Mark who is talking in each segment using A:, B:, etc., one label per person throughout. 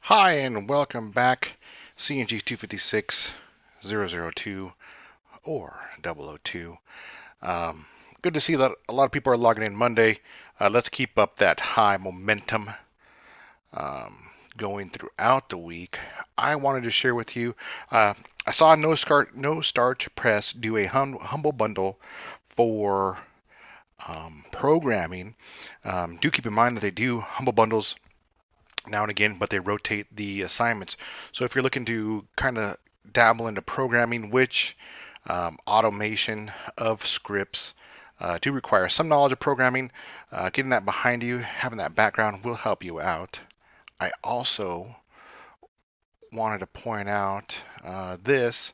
A: Hi and welcome back, CNG 256002 or 002. Um, Good to see that a lot of people are logging in Monday. Let's keep up that high momentum going throughout the week. I wanted to share with you. Uh, I saw No Starch Press do a humble bundle for programming. Do keep in mind that they do humble bundles now and again, but they rotate the assignments. So if you're looking to kind of dabble into programming, which automation of scripts do require some knowledge of programming, getting that behind you, having that background will help you out. I also wanted to point out this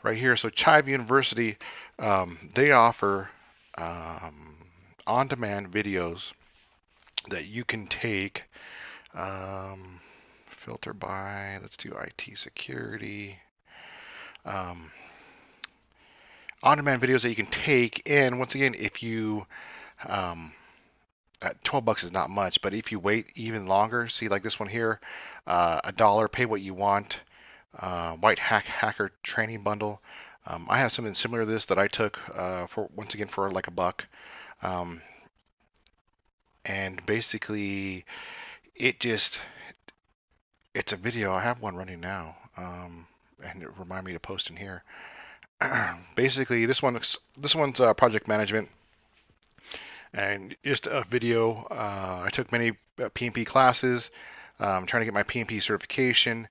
A: right here. So Chive University, they offer um, on-demand videos that you can take. Um, Filter by, let's do IT security. Um, On-demand videos that you can take, and once again, if you um, 12 bucks is not much, but if you wait even longer, see like this one here, $1, pay what you want, White Hacker Training Bundle. I have something similar to this that I took for once again for like $1, um, and basically it just it's a video. I have one running now, and it remind me to post in here. Basically, this one's project management and just a video. I took many PMP classes, trying to get my PMP certification,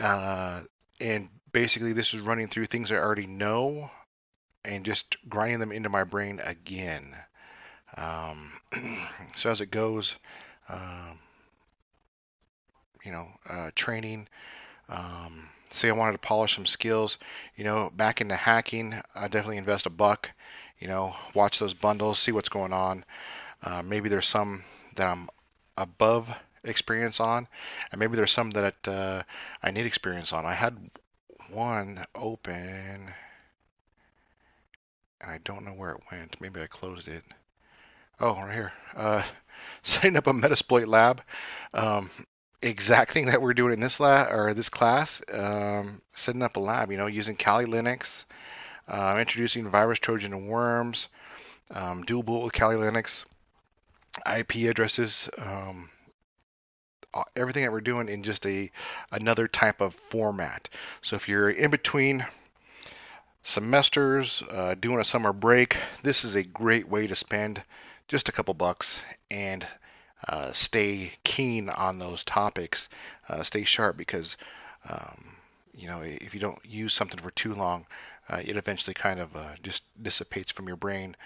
A: uh, and basically this is running through things I already know and just grinding them into my brain again. Um, so as it goes, um, training. Say I wanted to polish some skills, back into hacking, I definitely invest $1. Watch those bundles, see what's going on. Maybe there's some that I'm above experience on, and maybe there's some that I need experience on. I had one open, and I don't know where it went. Maybe I closed it. Oh, right here. Setting up a Metasploit lab. Um, exact thing that we're doing in this lab or this class. Setting up a lab, using Kali Linux, introducing virus, Trojan, and worms, dual boot with Kali Linux, IP addresses, everything that we're doing in just another type of format. So if you're in between semesters, doing a summer break, this is a great way to spend just a couple bucks and stay keen on those topics, stay sharp because if you don't use something for too long, it eventually kind of just dissipates from your brain.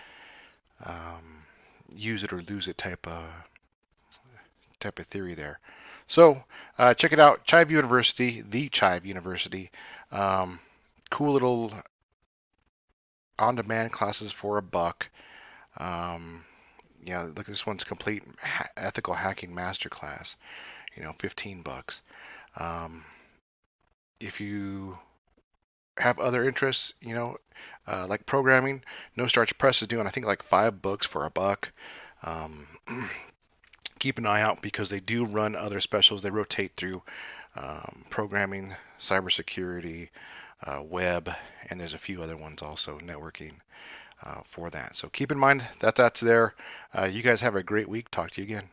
A: Um, Use it or lose it type of theory there. So check it out, Chive University, the Chive University. Um, cool little on-demand classes for $1. Um, look, this one's complete ethical hacking masterclass. 15 bucks. Um, if you have other interests, like programming, No Starch Press is doing, I think, like 5 books for $1. Um, Keep an eye out because they do run other specials. They rotate through programming, cybersecurity, web, and there's a few other ones also, networking for that. So keep in mind that that's there. You guys have a great week. Talk to you again.